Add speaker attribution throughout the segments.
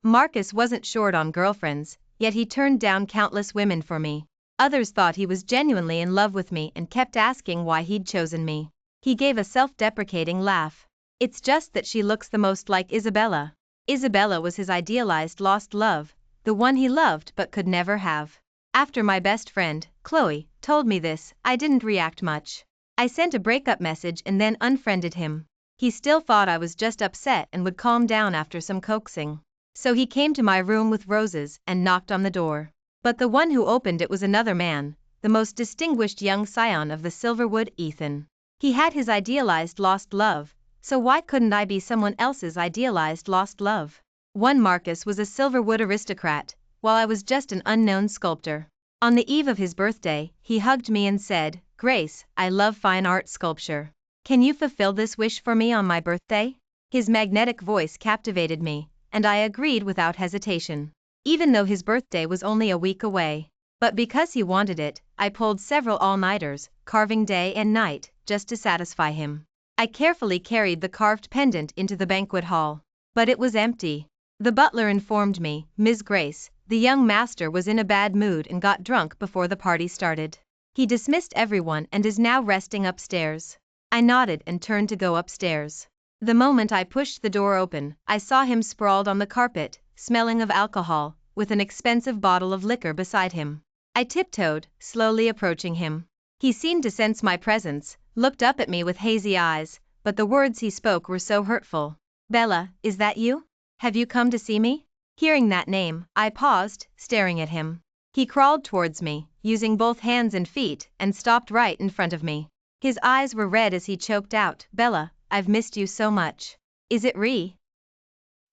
Speaker 1: Marcus wasn't short on girlfriends, yet he turned down countless women for me. Others thought he was genuinely in love with me and kept asking why he'd chosen me. He gave a self-deprecating laugh. It's just that she looks the most like Isabella. Isabella was his idealized lost love, the one he loved but could never have. After my best friend, Chloe, told me this, I didn't react much. I sent a breakup message and then unfriended him. He still thought I was just upset and would calm down after some coaxing. So he came to my room with roses and knocked on the door. But the one who opened it was another man, the most distinguished young scion of the Silverwood, Ethan. He had his idealized lost love, so why couldn't I be someone else's idealized lost love? One Marcus was a Silverwood aristocrat, while I was just an unknown sculptor. On the eve of his birthday, he hugged me and said, "Grace, I love fine art sculpture. Can you fulfill this wish for me on my birthday?" His magnetic voice captivated me, and I agreed without hesitation. Even though his birthday was only a week away. But because he wanted it, I pulled several all-nighters, carving day and night, just to satisfy him. I carefully carried the carved pendant into the banquet hall. But it was empty. The butler informed me, "Ms. Grace, the young master was in a bad mood and got drunk before the party started. He dismissed everyone and is now resting upstairs." I nodded and turned to go upstairs. The moment I pushed the door open, I saw him sprawled on the carpet, smelling of alcohol, with an expensive bottle of liquor beside him. I tiptoed, slowly approaching him. He seemed to sense my presence, looked up at me with hazy eyes, but the words he spoke were so hurtful. "Bella, is that you? Have you come to see me?" Hearing that name, I paused, staring at him. He crawled towards me, using both hands and feet, and stopped right in front of me. His eyes were red as he choked out, "Bella, I've missed you so much. Is it re?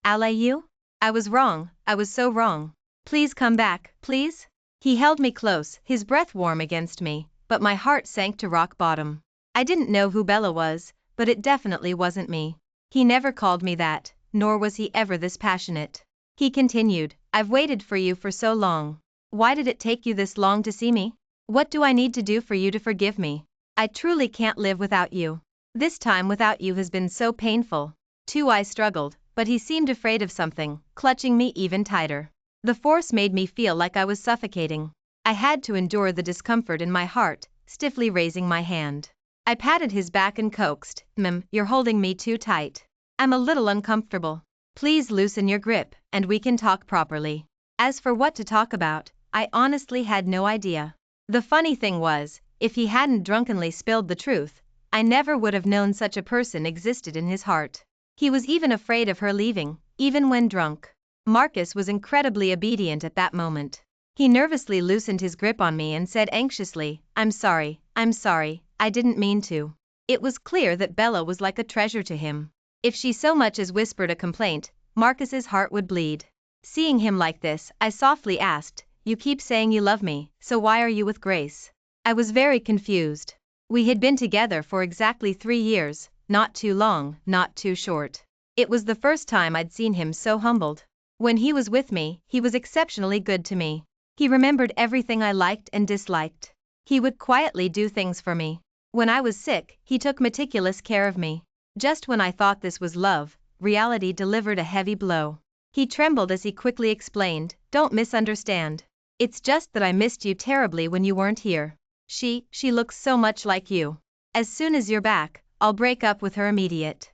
Speaker 1: Ally you? I was wrong, I was so wrong. Please come back, please?" He held me close, his breath warm against me, but my heart sank to rock bottom. I didn't know who Bella was, but it definitely wasn't me. He never called me that, nor was he ever this passionate. He continued, "I've waited for you for so long. Why did it take you this long to see me? What do I need to do for you to forgive me? I truly can't live without you. This time without you has been so painful." I struggled, but he seemed afraid of something, clutching me even tighter. The force made me feel like I was suffocating. I had to endure the discomfort in my heart, stiffly raising my hand. I patted his back and coaxed, "You're holding me too tight. I'm a little uncomfortable. Please loosen your grip, and we can talk properly." As for what to talk about, I honestly had no idea. The funny thing was, if he hadn't drunkenly spilled the truth, I never would have known such a person existed in his heart. He was even afraid of her leaving, even when drunk. Marcus was incredibly obedient at that moment. He nervously loosened his grip on me and said anxiously, I'm sorry, I didn't mean to." It was clear that Bella was like a treasure to him. If she so much as whispered a complaint, Marcus's heart would bleed. Seeing him like this, I softly asked, "You keep saying you love me, so why are you with Grace?" I was very confused. We had been together for exactly 3 years, not too long, not too short. It was the first time I'd seen him so humbled. When he was with me, he was exceptionally good to me. He remembered everything I liked and disliked. He would quietly do things for me. When I was sick, he took meticulous care of me. Just when I thought this was love, reality delivered a heavy blow. He trembled as he quickly explained, "Don't misunderstand. It's just that I missed you terribly when you weren't here. She looks so much like you. As soon as you're back, I'll break up with her immediate.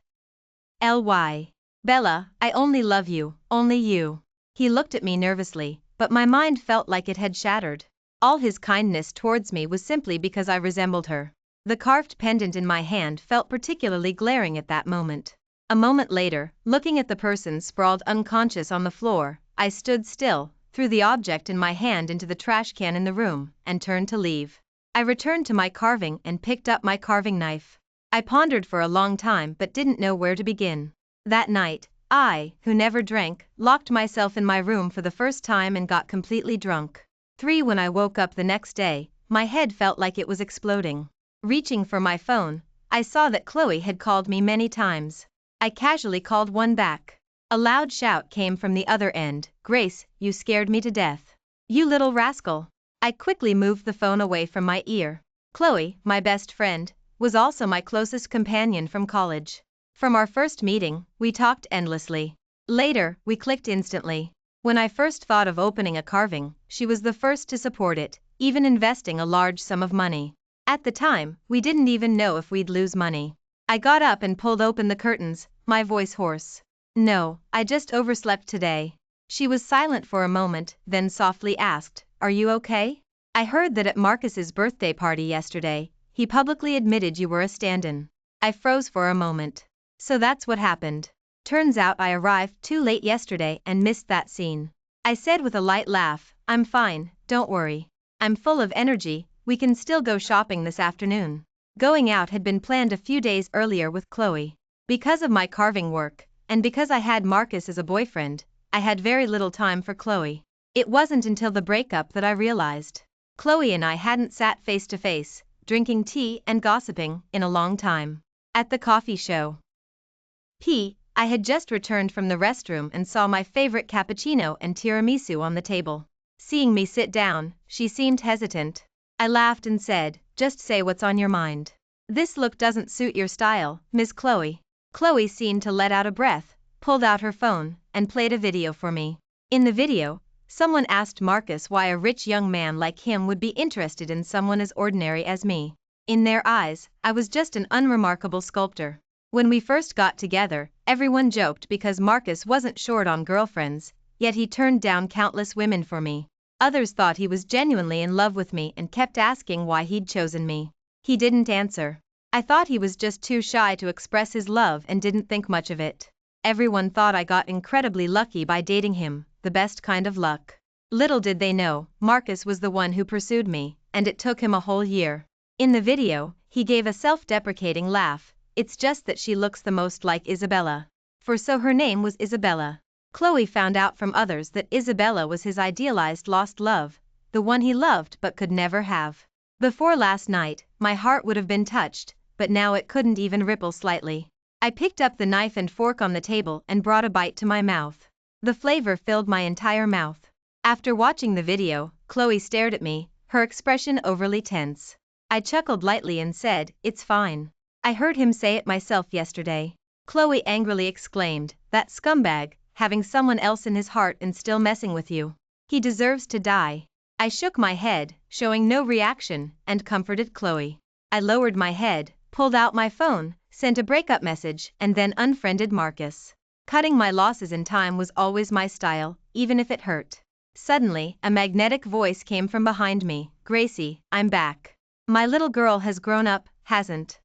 Speaker 1: Ly. Bella, I only love you, only you." He looked at me nervously, but my mind felt like it had shattered. All his kindness towards me was simply because I resembled her. The carved pendant in my hand felt particularly glaring at that moment. A moment later, looking at the person sprawled unconscious on the floor, I stood still, threw the object in my hand into the trash can in the room, and turned to leave. I returned to my carving and picked up my carving knife. I pondered for a long time but didn't know where to begin. That night, I, who never drank, locked myself in my room for the first time and got completely drunk. When I woke up the next day, my head felt like it was exploding. Reaching for my phone, I saw that Chloe had called me many times. I casually called one back. A loud shout came from the other end, "Grace, you scared me to death. You little rascal." I quickly moved the phone away from my ear. Chloe, my best friend, was also my closest companion from college. From our first meeting, we talked endlessly. Later, we clicked instantly. When I first thought of opening a carving, she was the first to support it, even investing a large sum of money. At the time, we didn't even know if we'd lose money. I got up and pulled open the curtains, my voice hoarse. No, I just overslept today. She was silent for a moment, then softly asked, "Are you okay? I heard that at Marcus's birthday party yesterday, he publicly admitted you were a stand-in." I froze for a moment. So that's what happened. Turns out I arrived too late yesterday and missed that scene. I said with a light laugh, "I'm fine, don't worry. I'm full of energy, we can still go shopping this afternoon." Going out had been planned a few days earlier with Chloe. Because of my carving work, and because I had Marcus as a boyfriend, I had very little time for Chloe. It wasn't until the breakup that I realized. Chloe and I hadn't sat face to face, drinking tea and gossiping, in a long time. At the coffee show. I had just returned from the restroom and saw my favorite cappuccino and tiramisu on the table. Seeing me sit down, she seemed hesitant. I laughed and said, "Just say what's on your mind. This look doesn't suit your style, Miss Chloe." Chloe seemed to let out a breath, pulled out her phone, and played a video for me. In the video, someone asked Marcus why a rich young man like him would be interested in someone as ordinary as me. In their eyes, I was just an unremarkable sculptor. When we first got together, everyone joked because Marcus wasn't short on girlfriends, yet he turned down countless women for me. Others thought he was genuinely in love with me and kept asking why he'd chosen me. He didn't answer. I thought he was just too shy to express his love and didn't think much of it. Everyone thought I got incredibly lucky by dating him, the best kind of luck. Little did they know, Marcus was the one who pursued me, and it took him a whole year. In the video, he gave a self-deprecating laugh. "It's just that she looks the most like Isabella." For so her name was Isabella. Chloe found out from others that Isabella was his idealized lost love, the one he loved but could never have. Before last night, my heart would have been touched, but now it couldn't even ripple slightly. I picked up the knife and fork on the table and brought a bite to my mouth. The flavor filled my entire mouth. After watching the video, Chloe stared at me, her expression overly tense. I chuckled lightly and said, "It's fine. I heard him say it myself yesterday." Chloe angrily exclaimed, "That scumbag, having someone else in his heart and still messing with you. He deserves to die." I shook my head, showing no reaction, and comforted Chloe. I lowered my head, pulled out my phone, sent a breakup message, and then unfriended Marcus. Cutting my losses in time was always my style, even if it hurt. Suddenly, a magnetic voice came from behind me, "Gracie, I'm back. My little girl has grown up, hasn't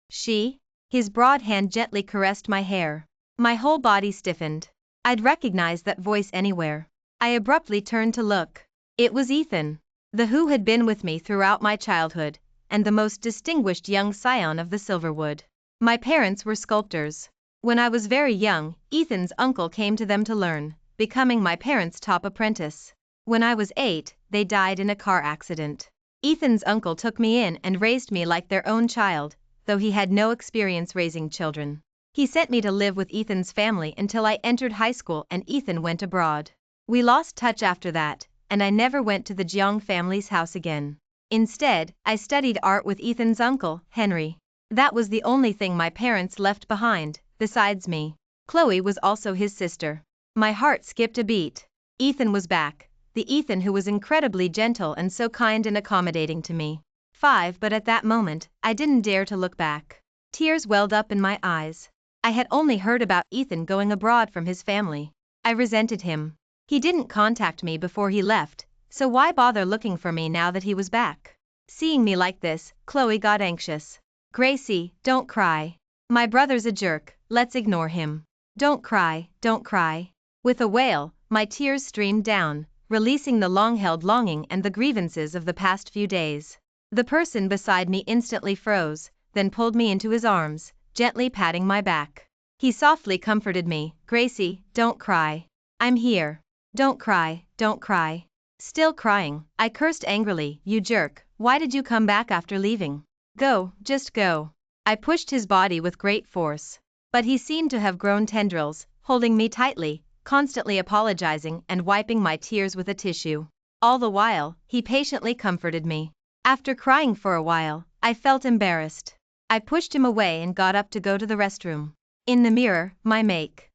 Speaker 1: she?" His broad hand gently caressed my hair. My whole body stiffened. I'd recognize that voice anywhere. I abruptly turned to look. It was Ethan, the who had been with me throughout my childhood, and the most distinguished young scion of the Silverwood. My parents were sculptors. When I was very young, Ethan's uncle came to them to learn, becoming my parents' top apprentice. When I was 8, they died in a car accident. Ethan's uncle took me in and raised me like their own child, though he had no experience raising children. He sent me to live with Ethan's family until I entered high school and Ethan went abroad. We lost touch after that, and I never went to the Jeong family's house again. Instead, I studied art with Ethan's uncle, Henry. That was the only thing my parents left behind, besides me. Chloe was also his sister. My heart skipped a beat. Ethan was back, the Ethan who was incredibly gentle and so kind and accommodating to me. But at that moment, I didn't dare to look back. Tears welled up in my eyes. I had only heard about Ethan going abroad from his family. I resented him. He didn't contact me before he left, so why bother looking for me now that he was back? Seeing me like this, Chloe got anxious. "Gracie, don't cry. My brother's a jerk, let's ignore him. Don't cry, don't cry." With a wail, my tears streamed down, releasing the long-held longing and the grievances of the past few days. The person beside me instantly froze, then pulled me into his arms, gently patting my back. He softly comforted me, "Gracie, don't cry. I'm here. Don't cry, don't cry." Still crying, I cursed angrily, "You jerk, why did you come back after leaving? Go, just go." I pushed his body with great force. But he seemed to have grown tendrils, holding me tightly, constantly apologizing and wiping my tears with a tissue. All the while, he patiently comforted me. After crying for a while, I felt embarrassed. I pushed him away and got up to go to the restroom. In the mirror, my make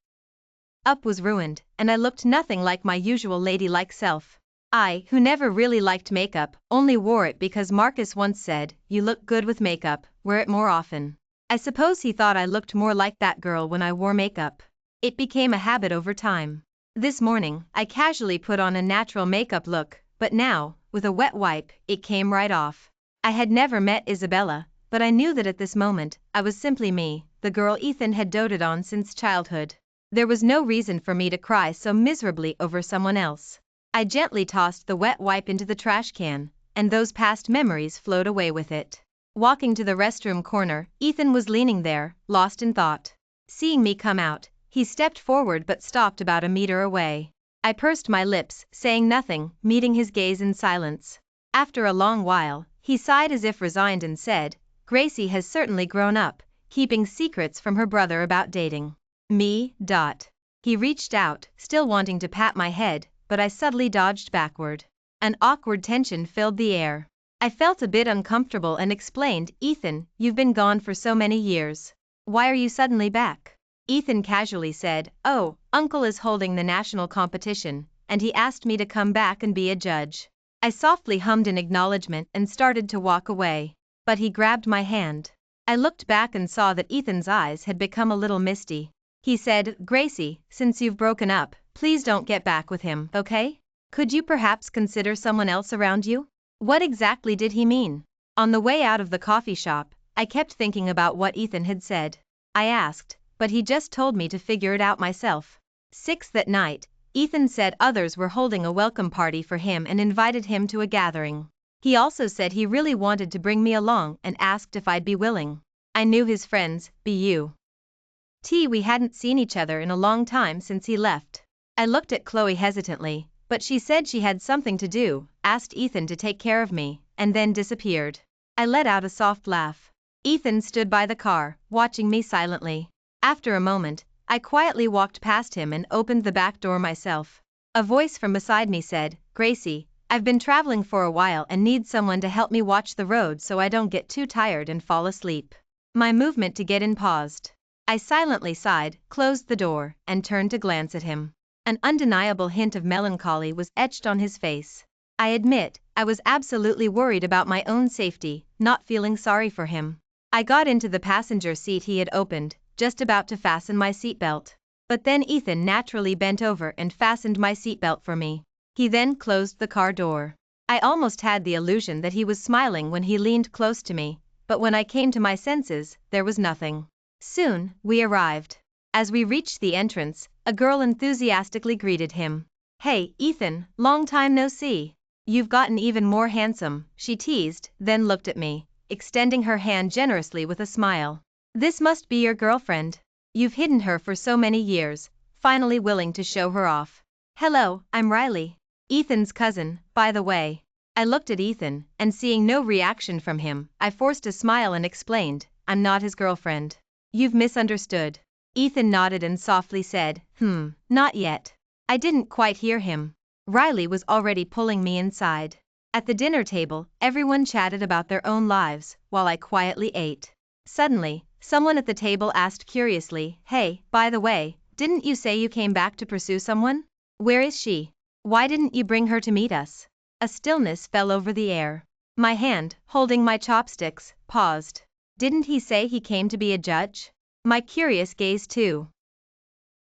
Speaker 1: up was ruined, and I looked nothing like my usual ladylike self. I, who never really liked makeup, only wore it because Marcus once said, "You look good with makeup, wear it more often." I suppose he thought I looked more like that girl when I wore makeup. It became a habit over time. This morning, I casually put on a natural makeup look, but now, with a wet wipe, it came right off. I had never met Isabella, but I knew that at this moment, I was simply me, the girl Ethan had doted on since childhood. There was no reason for me to cry so miserably over someone else. I gently tossed the wet wipe into the trash can, and those past memories flowed away with it. Walking to the restroom corner, Ethan was leaning there, lost in thought. Seeing me come out, he stepped forward but stopped about a meter away. I pursed my lips, saying nothing, meeting his gaze in silence. After a long while, he sighed as if resigned and said, "Gracie has certainly grown up, keeping secrets from her brother about dating me." He reached out, still wanting to pat my head, but I subtly dodged backward. An awkward tension filled the air. I felt a bit uncomfortable and explained, "Ethan, you've been gone for so many years. Why are you suddenly back?" Ethan casually said, "Oh, Uncle is holding the national competition, and he asked me to come back and be a judge." I softly hummed in acknowledgement and started to walk away. But he grabbed my hand. I looked back and saw that Ethan's eyes had become a little misty. He said, "Gracie, since you've broken up, please don't get back with him, okay? Could you perhaps consider someone else around you?" What exactly did he mean? On the way out of the coffee shop, I kept thinking about what Ethan had said. I asked, but he just told me to figure it out myself. 6th at night, Ethan said others were holding a welcome party for him and invited him to a gathering. He also said he really wanted to bring me along and asked if I'd be willing. I knew his friends, we hadn't seen each other in a long time since he left. I looked at Chloe hesitantly, but she said she had something to do, asked Ethan to take care of me, and then disappeared. I let out a soft laugh. Ethan stood by the car, watching me silently. After a moment, I quietly walked past him and opened the back door myself. A voice from beside me said, "Gracie, I've been traveling for a while and need someone to help me watch the road so I don't get too tired and fall asleep." My movement to get in paused. I silently sighed, closed the door, and turned to glance at him. An undeniable hint of melancholy was etched on his face. I admit, I was absolutely worried about my own safety, not feeling sorry for him. I got into the passenger seat he had opened, just about to fasten my seatbelt. But then Ethan naturally bent over and fastened my seatbelt for me. He then closed the car door. I almost had the illusion that he was smiling when he leaned close to me, but when I came to my senses, there was nothing. Soon, we arrived. As we reached the entrance, a girl enthusiastically greeted him. "Hey, Ethan, long time no see. You've gotten even more handsome," she teased, then looked at me, extending her hand generously with a smile. "This must be your girlfriend. You've hidden her for so many years, finally willing to show her off." "Hello, I'm Riley. Ethan's cousin, by the way." I looked at Ethan, and seeing no reaction from him, I forced a smile and explained, "I'm not his girlfriend." "You've misunderstood." Ethan nodded and softly said, "Not yet." I didn't quite hear him. Riley was already pulling me inside. At the dinner table, everyone chatted about their own lives, while I quietly ate. Suddenly, someone at the table asked curiously, "Hey, by the way, didn't you say you came back to pursue someone? Where is she? Why didn't you bring her to meet us?" A stillness fell over the air. My hand, holding my chopsticks, paused. Didn't he say he came to be a judge? My curious gaze too.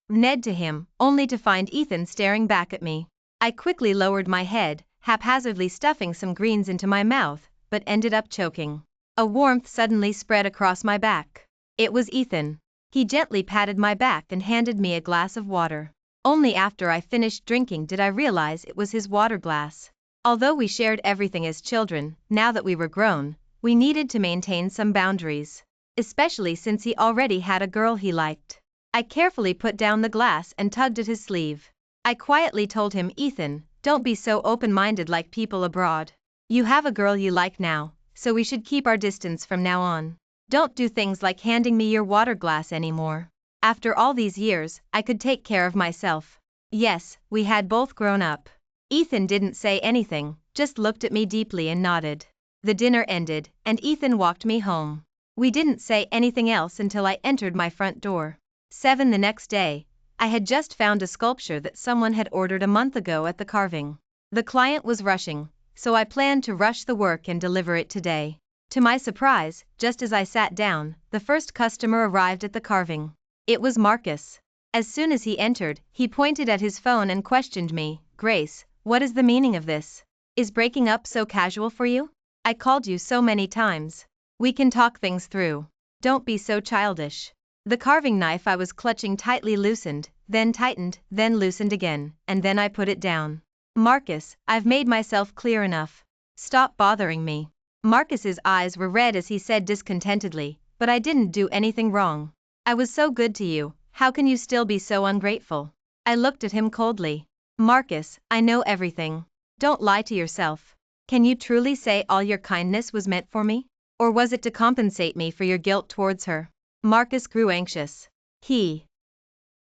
Speaker 1: Ned to him, only to find Ethan staring back at me. I quickly lowered my head, haphazardly stuffing some greens into my mouth, but ended up choking. A warmth suddenly spread across my back. It was Ethan. He gently patted my back and handed me a glass of water. Only after I finished drinking did I realize it was his water glass. Although we shared everything as children, now that we were grown, we needed to maintain some boundaries. Especially since he already had a girl he liked. I carefully put down the glass and tugged at his sleeve. I quietly told him, "Ethan, don't be so open-minded like people abroad. You have a girl you like now, so we should keep our distance from now on. Don't do things like handing me your water glass anymore. After all these years, I could take care of myself." Yes, we had both grown up. Ethan didn't say anything, just looked at me deeply and nodded. The dinner ended, and Ethan walked me home. We didn't say anything else until I entered my front door. 7 the next day, I had just found a sculpture that someone had ordered a month ago at the carving. The client was rushing, so I planned to rush the work and deliver it today. To my surprise, just as I sat down, the first customer arrived at the carving. It was Marcus. As soon as he entered, he pointed at his phone and questioned me, "Grace, what is the meaning of this? Is breaking up so casual for you? I called you so many times. We can talk things through. Don't be so childish." The carving knife I was clutching tightly loosened, then tightened, then loosened again, and then I put it down. "Marcus, I've made myself clear enough. Stop bothering me." Marcus's eyes were red as he said discontentedly, "But I didn't do anything wrong. I was so good to you, how can you still be so ungrateful?" I looked at him coldly. "Marcus, I know everything. Don't lie to yourself. Can you truly say all your kindness was meant for me? Or was it to compensate me for your guilt towards her?" Marcus grew anxious. He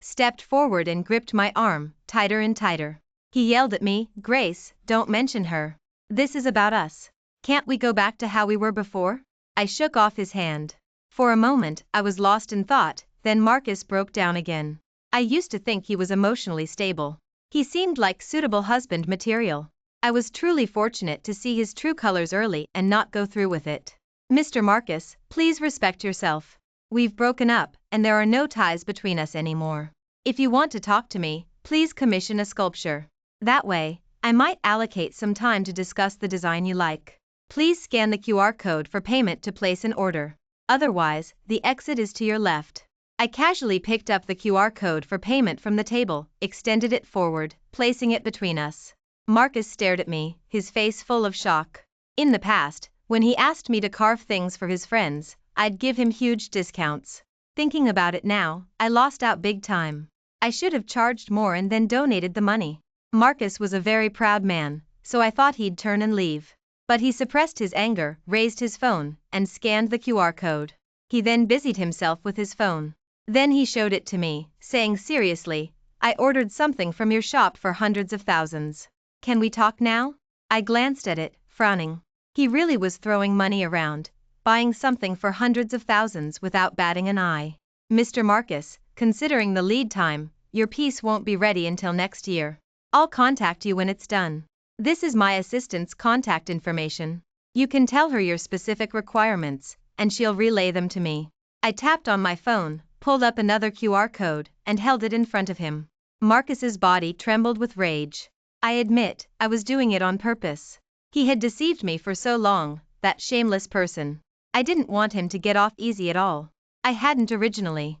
Speaker 1: stepped forward and gripped my arm, tighter and tighter. He yelled at me, "Grace, don't mention her. This is about us. Can't we go back to how we were before?" I shook off his hand. For a moment, I was lost in thought, then Marcus broke down again. I used to think he was emotionally stable. He seemed like suitable husband material. I was truly fortunate to see his true colors early and not go through with it. "Mr. Marcus, please respect yourself. We've broken up, and there are no ties between us anymore. If you want to talk to me, please commission a sculpture. That way, I might allocate some time to discuss the design you like. Please scan the QR code for payment to place an order. Otherwise, the exit is to your left." I casually picked up the QR code for payment from the table, extended it forward, placing it between us. Marcus stared at me, his face full of shock. In the past, when he asked me to carve things for his friends, I'd give him huge discounts. Thinking about it now, I lost out big time. I should have charged more and then donated the money. Marcus was a very proud man, so I thought he'd turn and leave. But he suppressed his anger, raised his phone, and scanned the QR code. He then busied himself with his phone. Then he showed it to me, saying seriously, "I ordered something from your shop for hundreds of thousands. Can we talk now?" I glanced at it, frowning. He really was throwing money around, buying something for hundreds of thousands without batting an eye. "Mr. Marcus, considering the lead time, your piece won't be ready until next year. I'll contact you when it's done. This is my assistant's contact information. You can tell her your specific requirements, and she'll relay them to me." I tapped on my phone, pulled up another QR code, and held it in front of him. Marcus's body trembled with rage. I admit, I was doing it on purpose. He had deceived me for so long, that shameless person. I didn't want him to get off easy at all. I hadn't originally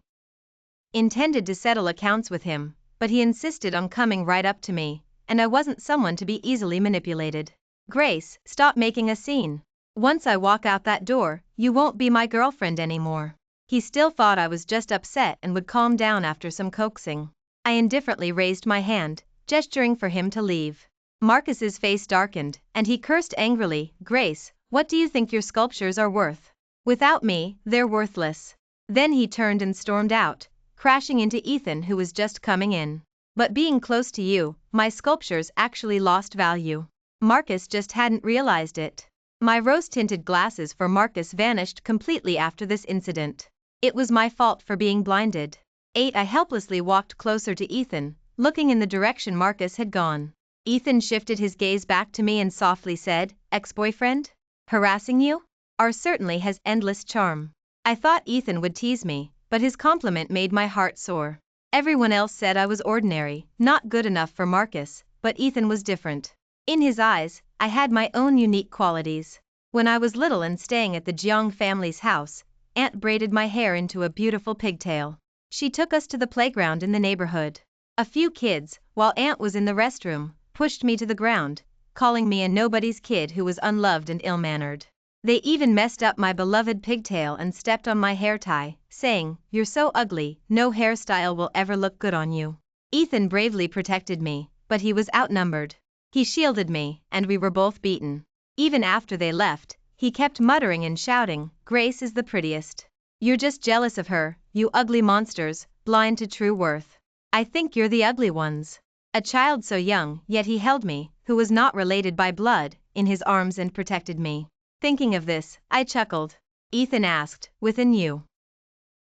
Speaker 1: intended to settle accounts with him, but he insisted on coming right up to me, and I wasn't someone to be easily manipulated. "Grace, stop making a scene. Once I walk out that door, you won't be my girlfriend anymore." He still thought I was just upset and would calm down after some coaxing. I indifferently raised my hand, gesturing for him to leave. Marcus's face darkened, and he cursed angrily, "Grace, what do you think your sculptures are worth? Without me, they're worthless." Then he turned and stormed out, crashing into Ethan, who was just coming in. "But being close to you, my sculptures actually lost value. Marcus just hadn't realized it." My rose-tinted glasses for Marcus vanished completely after this incident. It was my fault for being blinded. I helplessly walked closer to Ethan, looking in the direction Marcus had gone. Ethan shifted his gaze back to me and softly said, "Ex-boyfriend? Harassing you? R certainly has endless charm." I thought Ethan would tease me, but his compliment made my heart soar. Everyone else said I was ordinary, not good enough for Marcus, but Ethan was different. In his eyes, I had my own unique qualities. When I was little and staying at the Jiang family's house, Aunt braided my hair into a beautiful pigtail. She took us to the playground in the neighborhood. A few kids, while Aunt was in the restroom, pushed me to the ground, calling me a nobody's kid who was unloved and ill-mannered. They even messed up my beloved pigtail and stepped on my hair tie, saying, "You're so ugly, no hairstyle will ever look good on you." Ethan bravely protected me, but he was outnumbered. He shielded me, and we were both beaten. Even after they left, he kept muttering and shouting, "Grace is the prettiest. You're just jealous of her, you ugly monsters, blind to true worth. I think you're the ugly ones." A child so young, yet he held me, who was not related by blood, in his arms and protected me. Thinking of this, I chuckled. Ethan asked, with a new,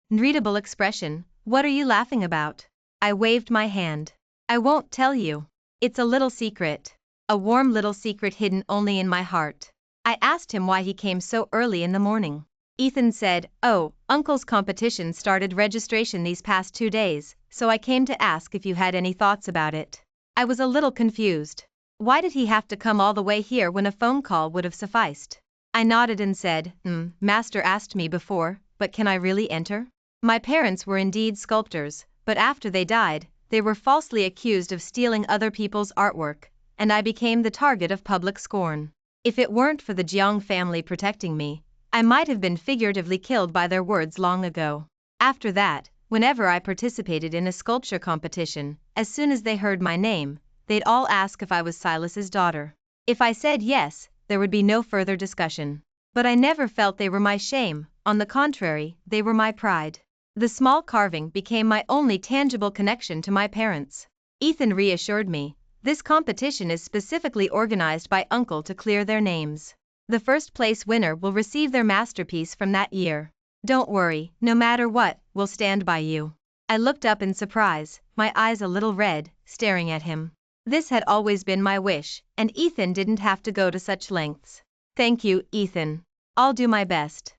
Speaker 1: readable expression, "What are you laughing about?" I waved my hand. I won't tell you. It's a little secret. A warm little secret hidden only in my heart. I asked him why he came so early in the morning. Ethan said, "Oh, Uncle's competition started registration these past 2 days, so I came to ask if you had any thoughts about it." I was a little confused. Why did he have to come all the way here when a phone call would have sufficed? I nodded and said, Master asked me before, but can I really enter? My parents were indeed sculptors, but after they died, they were falsely accused of stealing other people's artwork, and I became the target of public scorn. If it weren't for the Jiang family protecting me, I might have been figuratively killed by their words long ago. After that, whenever I participated in a sculpture competition, as soon as they heard my name, they'd all ask if I was Silas's daughter. If I said yes, there would be no further discussion. But I never felt they were my shame, on the contrary, they were my pride. The small carving became my only tangible connection to my parents. Ethan reassured me, this competition is specifically organized by Uncle to clear their names. The first place winner will receive their masterpiece from that year. Don't worry, no matter what, we'll stand by you. I looked up in surprise, my eyes a little red, staring at him. This had always been my wish, and Ethan didn't have to go to such lengths. Thank you, Ethan. I'll do my best.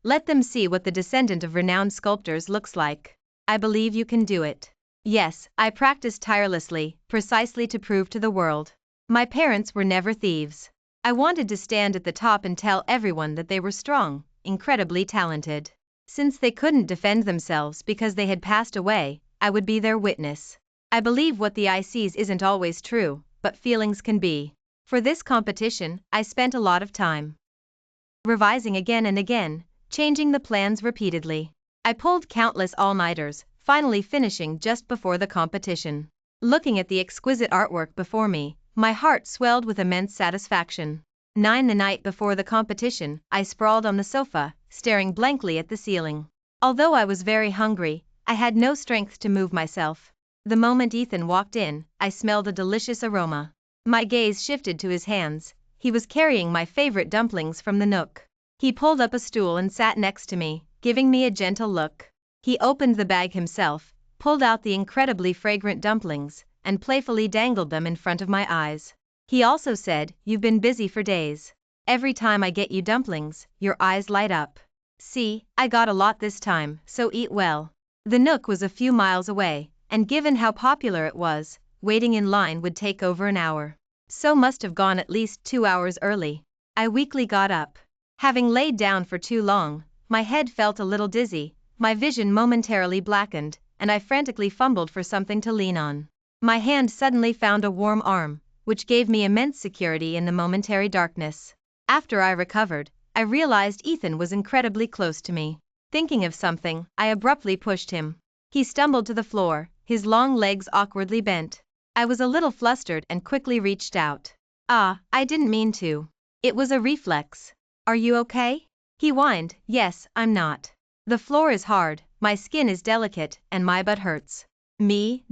Speaker 1: Let them see what the descendant of renowned sculptors looks like. I believe you can do it. Yes, I practiced tirelessly, precisely to prove to the world. My parents were never thieves. I wanted to stand at the top and tell everyone that they were strong, incredibly talented. Since they couldn't defend themselves because they had passed away, I would be their witness. I believe what the eye sees isn't always true, but feelings can be. For this competition, I spent a lot of time revising again and again, changing the plans repeatedly. I pulled countless all-nighters, finally finishing just before the competition. Looking at the exquisite artwork before me, my heart swelled with immense satisfaction. The night before the competition, I sprawled on the sofa, staring blankly at the ceiling. Although I was very hungry, I had no strength to move myself. The moment Ethan walked in, I smelled a delicious aroma. My gaze shifted to his hands. He was carrying my favorite dumplings from the nook. He pulled up a stool and sat next to me, giving me a gentle look. He opened the bag himself, pulled out the incredibly fragrant dumplings, and playfully dangled them in front of my eyes. He also said, "You've been busy for days. Every time I get you dumplings, your eyes light up. See, I got a lot this time, so eat well." The nook was a few miles away, and given how popular it was, waiting in line would take over an hour. So must have gone at least 2 hours early. I weakly got up. Having laid down for too long, my head felt a little dizzy, my vision momentarily blackened, and I frantically fumbled for something to lean on. My hand suddenly found a warm arm, which gave me immense security in the momentary darkness. After I recovered, I realized Ethan was incredibly close to me. Thinking of something, I abruptly pushed him. He stumbled to the floor, his long legs awkwardly bent. I was a little flustered and quickly reached out. I didn't mean to. It was a reflex. Are you okay? He whined. Yes, I'm not. The floor is hard, my skin is delicate, and my butt hurts. Me.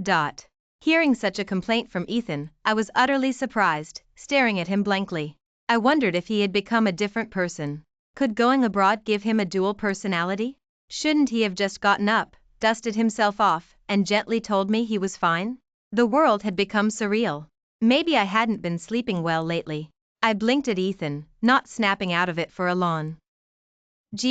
Speaker 1: Hearing such a complaint from Ethan, I was utterly surprised, staring at him blankly. I wondered if he had become a different person. Could going abroad give him a dual personality? Shouldn't he have just gotten up, dusted himself off, and gently told me he was fine? The world had become surreal. Maybe I hadn't been sleeping well lately. I blinked at Ethan, not snapping out of it for a long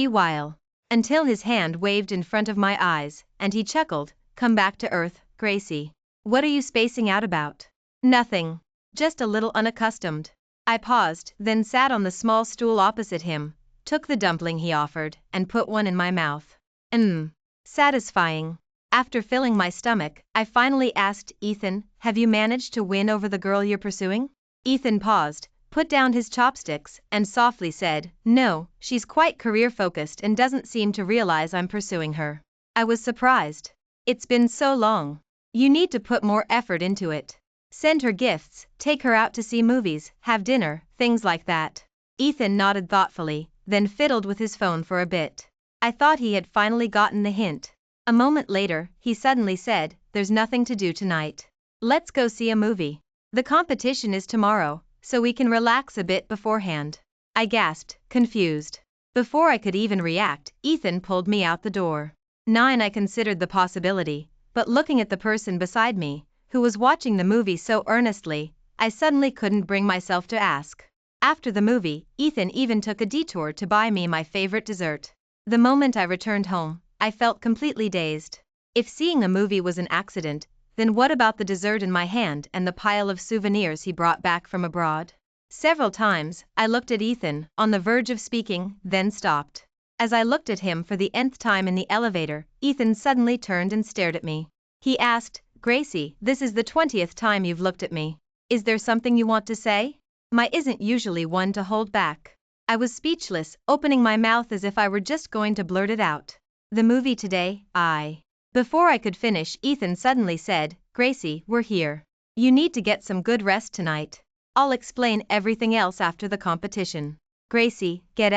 Speaker 1: while. Until his hand waved in front of my eyes, and he chuckled, "Come back to earth, Gracie. What are you spacing out about?" "Nothing. Just a little unaccustomed." I paused, then sat on the small stool opposite him, took the dumpling he offered, and put one in my mouth. Satisfying. After filling my stomach, I finally asked, "Ethan, have you managed to win over the girl you're pursuing?" Ethan paused, put down his chopsticks, and softly said, "No, she's quite career-focused and doesn't seem to realize I'm pursuing her." I was surprised. "It's been so long. You need to put more effort into it. Send her gifts, take her out to see movies, have dinner, things like that." Ethan nodded thoughtfully, then fiddled with his phone for a bit. I thought he had finally gotten the hint. A moment later, he suddenly said, "There's nothing to do tonight. Let's go see a movie. The competition is tomorrow, so we can relax a bit beforehand." I gasped, confused. Before I could even react, Ethan pulled me out the door. I considered the possibility, but looking at the person beside me, who was watching the movie so earnestly, I suddenly couldn't bring myself to ask. After the movie, Ethan even took a detour to buy me my favorite dessert. The moment I returned home, I felt completely dazed. If seeing a movie was an accident, then what about the dessert in my hand and the pile of souvenirs he brought back from abroad? Several times, I looked at Ethan, on the verge of speaking, then stopped. As I looked at him for the nth time in the elevator, Ethan suddenly turned and stared at me. He asked, "Gracie, this is the 20th time you've looked at me. Is there something you want to say?" My isn't usually one to hold back. I was speechless, opening my mouth as if I were just going to blurt it out. "The movie today, Before I could finish, Ethan suddenly said, "Gracie, we're here. You need to get some good rest tonight. I'll explain everything else after the competition. Gracie, get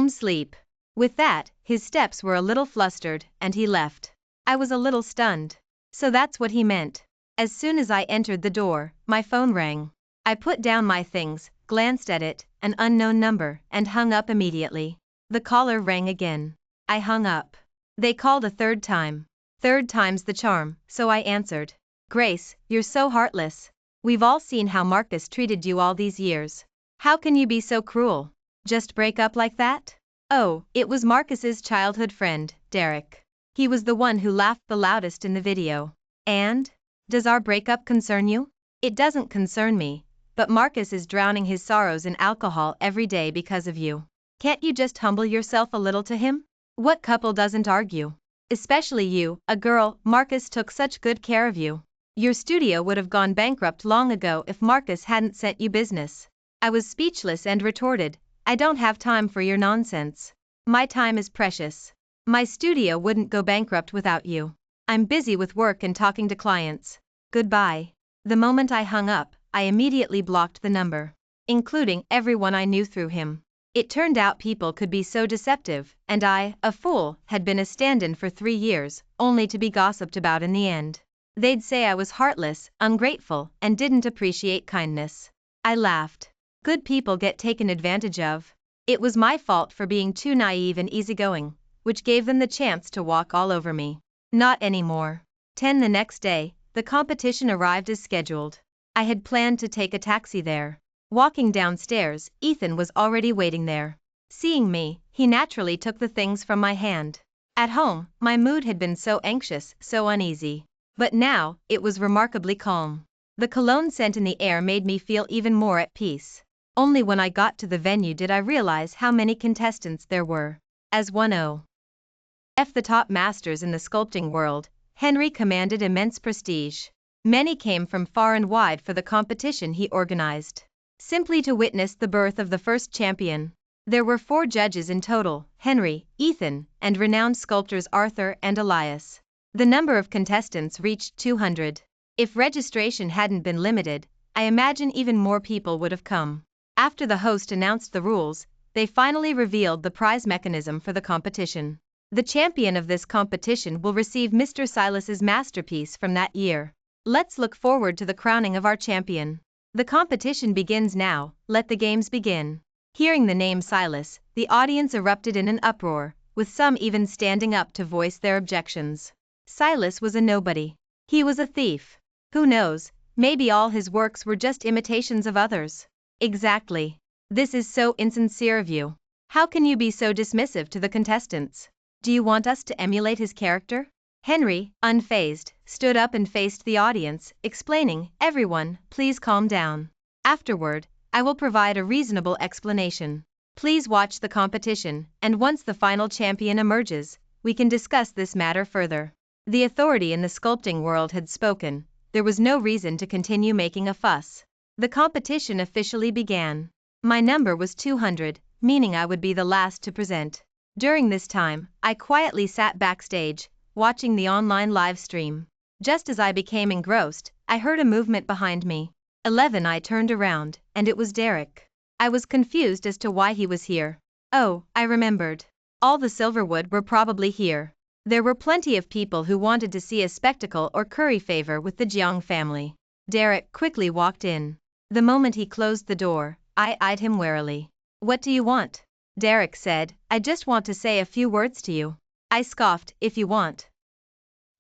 Speaker 1: sleep." With that, his steps were a little flustered, and he left. I was a little stunned. So that's what he meant. As soon as I entered the door, my phone rang. I put down my things, glanced at it, an unknown number, and hung up immediately. The caller rang again. I hung up. They called a third time. Third time's the charm, so I answered. "Grace, you're so heartless. We've all seen how Marcus treated you all these years. How can you be so cruel? Just break up like that?" Oh, it was Marcus's childhood friend, Derek. He was the one who laughed the loudest in the video. And? Does our breakup concern you? It doesn't concern me, but Marcus is drowning his sorrows in alcohol every day because of you. Can't you just humble yourself a little to him? What couple doesn't argue? Especially you, a girl. Marcus took such good care of you. Your studio would have gone bankrupt long ago if Marcus hadn't sent you business. I was speechless and retorted, "I don't have time for your nonsense. My time is precious. My studio wouldn't go bankrupt without you. I'm busy with work and talking to clients. Goodbye." The moment I hung up, I immediately blocked the number, including everyone I knew through him. It turned out people could be so deceptive, and I, a fool, had been a stand-in for 3 years, only to be gossiped about in the end. They'd say I was heartless, ungrateful, and didn't appreciate kindness. I laughed. Good people get taken advantage of. It was my fault for being too naive and easygoing, which gave them the chance to walk all over me. Not anymore. 10 the next day, the competition arrived as scheduled. I had planned to take a taxi there. Walking downstairs, Ethan was already waiting there. Seeing me, he naturally took the things from my hand. At home, my mood had been so anxious, so uneasy. But now, it was remarkably calm. The cologne scent in the air made me feel even more at peace. Only when I got to the venue did I realize how many contestants there were. As one of the top masters in the sculpting world, Henry commanded immense prestige. Many came from far and wide for the competition he organized, simply to witness the birth of the first champion. There were 4 judges in total: Henry, Ethan, and renowned sculptors Arthur and Elias. The number of contestants reached 200. If registration hadn't been limited, I imagine even more people would have come. After the host announced the rules, they finally revealed the prize mechanism for the competition. The champion of this competition will receive Mr. Silas's masterpiece from that year. Let's look forward to the crowning of our champion. The competition begins now, let the games begin. Hearing the name Silas, the audience erupted in an uproar, with some even standing up to voice their objections. Silas was a nobody. He was a thief. Who knows, maybe all his works were just imitations of others. Exactly. This is so insincere of you. How can you be so dismissive to the contestants? Do you want us to emulate his character? Henry, unfazed, stood up and faced the audience, explaining, "Everyone, please calm down. Afterward, I will provide a reasonable explanation. Please watch the competition, and once the final champion emerges, we can discuss this matter further." The authority in the sculpting world had spoken. There was no reason to continue making a fuss. The competition officially began. My number was 200, meaning I would be the last to present. During this time, I quietly sat backstage, watching the online live stream. Just as I became engrossed, I heard a movement behind me. 11. I turned around, and it was Derek. I was confused as to why he was here. Oh, I remembered. All the Silverwood were probably here. There were plenty of people who wanted to see a spectacle or curry favor with the Jiang family. Derek quickly walked in. The moment he closed the door, I eyed him warily. "What do you want?" Derek said, "I just want to say a few words to you." I scoffed, "If you want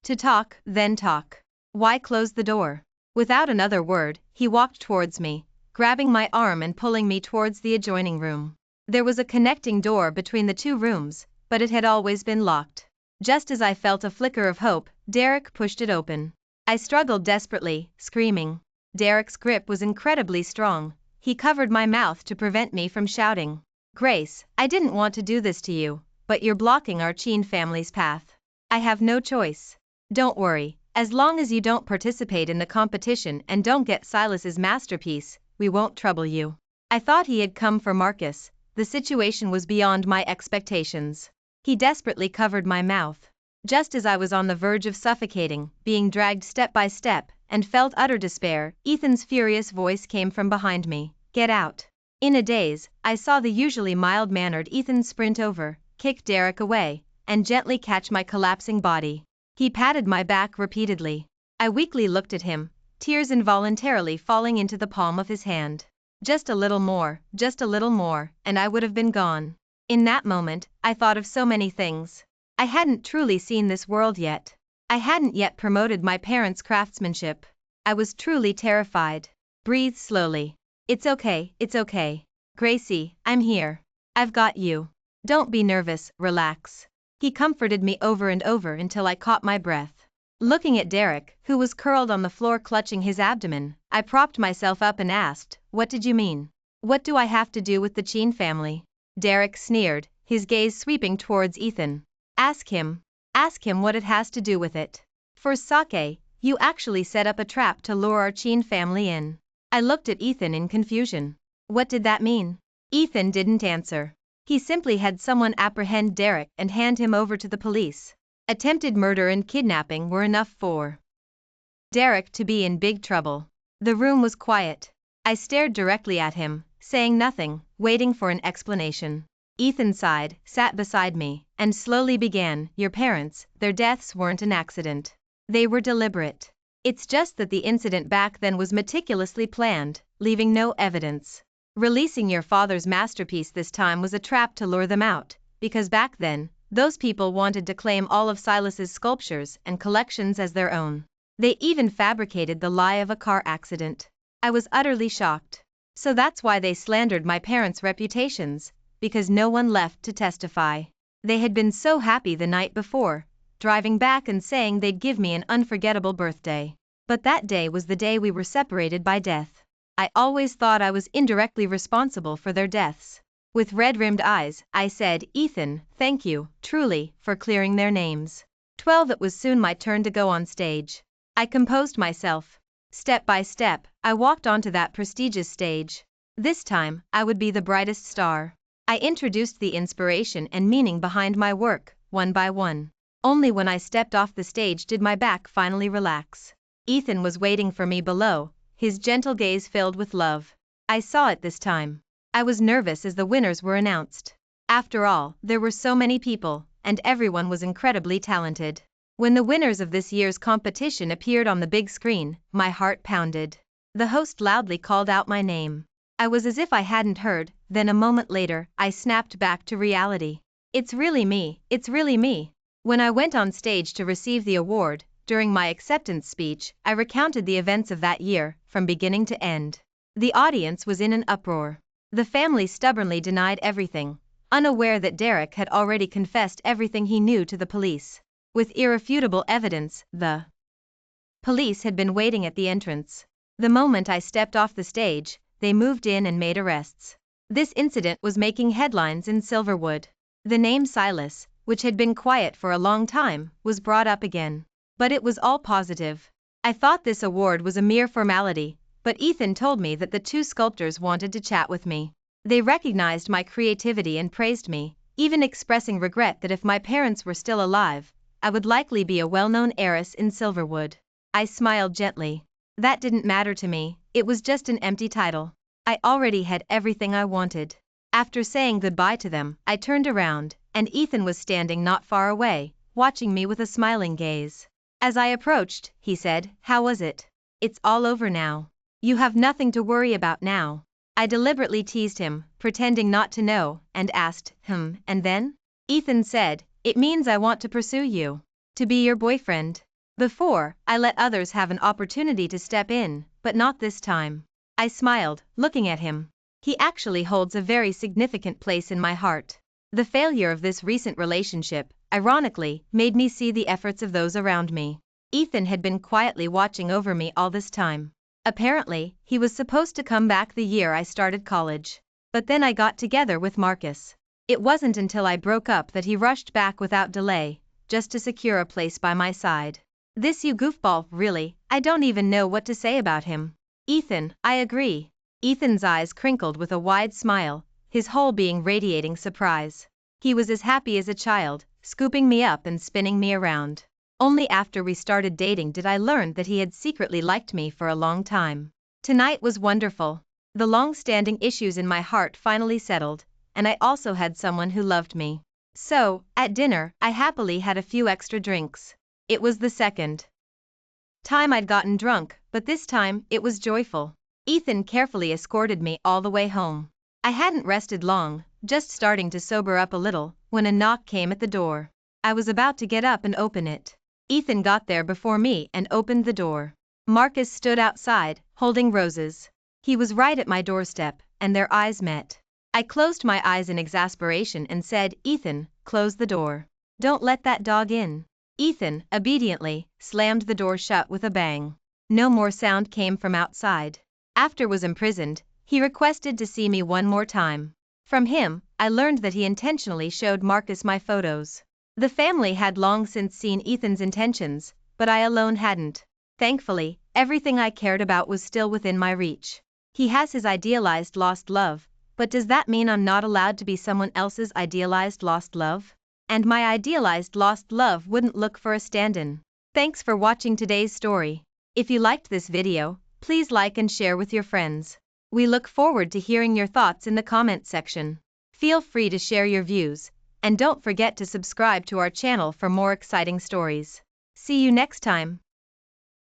Speaker 1: To talk, then talk. Why close the door? Without another word, he walked towards me, grabbing my arm and pulling me towards the adjoining room. There was a connecting door between the two rooms, but it had always been locked. Just as I felt a flicker of hope, Derek pushed it open. I struggled desperately, screaming. Derek's grip was incredibly strong. He covered my mouth to prevent me from shouting. Grace, I didn't want to do this to you, but you're blocking our Chin family's path. I have no choice. Don't worry, as long as you don't participate in the competition and don't get Silas's masterpiece, we won't trouble you. I thought he had come for Marcus. The situation was beyond my expectations. He desperately covered my mouth. Just as I was on the verge of suffocating, being dragged step by step, and felt utter despair, Ethan's furious voice came from behind me. Get out. In a daze, I saw the usually mild-mannered Ethan sprint over, kick Derek away, and gently catch my collapsing body. He patted my back repeatedly. I weakly looked at him, tears involuntarily falling into the palm of his hand. Just a little more, and I would have been gone. In that moment, I thought of so many things. I hadn't truly seen this world yet. I hadn't yet promoted my parents' craftsmanship. I was truly terrified. Breathe slowly. It's okay. Gracie, I'm here. I've got you. Don't be nervous, relax. He comforted me over and over until I caught my breath. Looking at Derek, who was curled on the floor clutching his abdomen, I propped myself up and asked, what did you mean? What do I have to do with the Chin family? Derek sneered, his gaze sweeping towards Ethan. Ask him what it has to do with it. For sake, you actually set up a trap to lure our Chin family in. I looked at Ethan in confusion. What did that mean? Ethan didn't answer. He simply had someone apprehend Derek and hand him over to the police. Attempted murder and kidnapping were enough for Derek to be in big trouble. The room was quiet. I stared directly at him, saying nothing, waiting for an explanation. Ethan sighed, sat beside me, and slowly began, your parents, their deaths weren't an accident. They were deliberate. It's just that the incident back then was meticulously planned, leaving no evidence. Releasing your father's masterpiece this time was a trap to lure them out, because back then, those people wanted to claim all of Silas's sculptures and collections as their own. They even fabricated the lie of a car accident. I was utterly shocked. So that's why they slandered my parents' reputations, because no one left to testify. They had been so happy the night before, driving back and saying they'd give me an unforgettable birthday. But that day was the day we were separated by death. I always thought I was indirectly responsible for their deaths. With red-rimmed eyes, I said, Ethan, thank you, truly, for clearing their names. 12. It was soon my turn to go on stage. I composed myself. Step by step, I walked onto that prestigious stage. This time, I would be the brightest star. I introduced the inspiration and meaning behind my work, one by one. Only when I stepped off the stage did my back finally relax. Ethan was waiting for me below, his gentle gaze filled with love. I saw it this time. I was nervous as the winners were announced. After all, there were so many people, and everyone was incredibly talented. When the winners of this year's competition appeared on the big screen, my heart pounded. The host loudly called out my name. I was as if I hadn't heard, then a moment later, I snapped back to reality. It's really me. When I went on stage to receive the award, during my acceptance speech, I recounted the events of that year, from beginning to end. The audience was in an uproar. The family stubbornly denied everything, unaware that Derek had already confessed everything he knew to the police. With irrefutable evidence, the police had been waiting at the entrance. The moment I stepped off the stage, they moved in and made arrests. This incident was making headlines in Silverwood. The name Silas, which had been quiet for a long time, was brought up again. But it was all positive. I thought this award was a mere formality, but Ethan told me that the two sculptors wanted to chat with me. They recognized my creativity and praised me, even expressing regret that if my parents were still alive, I would likely be a well-known heiress in Silverwood. I smiled gently. That didn't matter to me, it was just an empty title. I already had everything I wanted. After saying goodbye to them, I turned around, and Ethan was standing not far away, watching me with a smiling gaze. As I approached, he said, "How was it? It's all over now. You have nothing to worry about now." I deliberately teased him, pretending not to know, and asked, and then? Ethan said, "It means I want to pursue you. To be your boyfriend." Before, I let others have an opportunity to step in, but not this time. I smiled, looking at him. He actually holds a very significant place in my heart. The failure of this recent relationship, ironically, made me see the efforts of those around me. Ethan had been quietly watching over me all this time. Apparently, he was supposed to come back the year I started college. But then I got together with Marcus. It wasn't until I broke up that he rushed back without delay, just to secure a place by my side. This you goofball, really, I don't even know what to say about him. Ethan, I agree. Ethan's eyes crinkled with a wide smile, his whole being radiating surprise. He was as happy as a child, scooping me up and spinning me around. Only after we started dating did I learn that he had secretly liked me for a long time. Tonight was wonderful. The long-standing issues in my heart finally settled, and I also had someone who loved me. So, at dinner, I happily had a few extra drinks. It was the second time I'd gotten drunk, but this time, it was joyful. Ethan carefully escorted me all the way home. I hadn't rested long, just starting to sober up a little, when a knock came at the door. I was about to get up and open it. Ethan got there before me and opened the door. Marcus stood outside, holding roses. He was right at my doorstep, and their eyes met. I closed my eyes in exasperation and said, "Ethan, close the door. Don't let that dog in." Ethan, obediently, slammed the door shut with a bang. No more sound came from outside. After was imprisoned, he requested to see me one more time. From him, I learned that he intentionally showed Marcus my photos. The family had long since seen Ethan's intentions, but I alone hadn't. Thankfully, everything I cared about was still within my reach. He has his idealized lost love, but does that mean I'm not allowed to be someone else's idealized lost love? And my idealized lost love wouldn't look for a stand-in. Thanks for watching today's story. If you liked this video, please like and share with your friends. We look forward to hearing your thoughts in the comment section. Feel free to share your views, and don't forget to subscribe to our channel for more exciting stories. See you next time.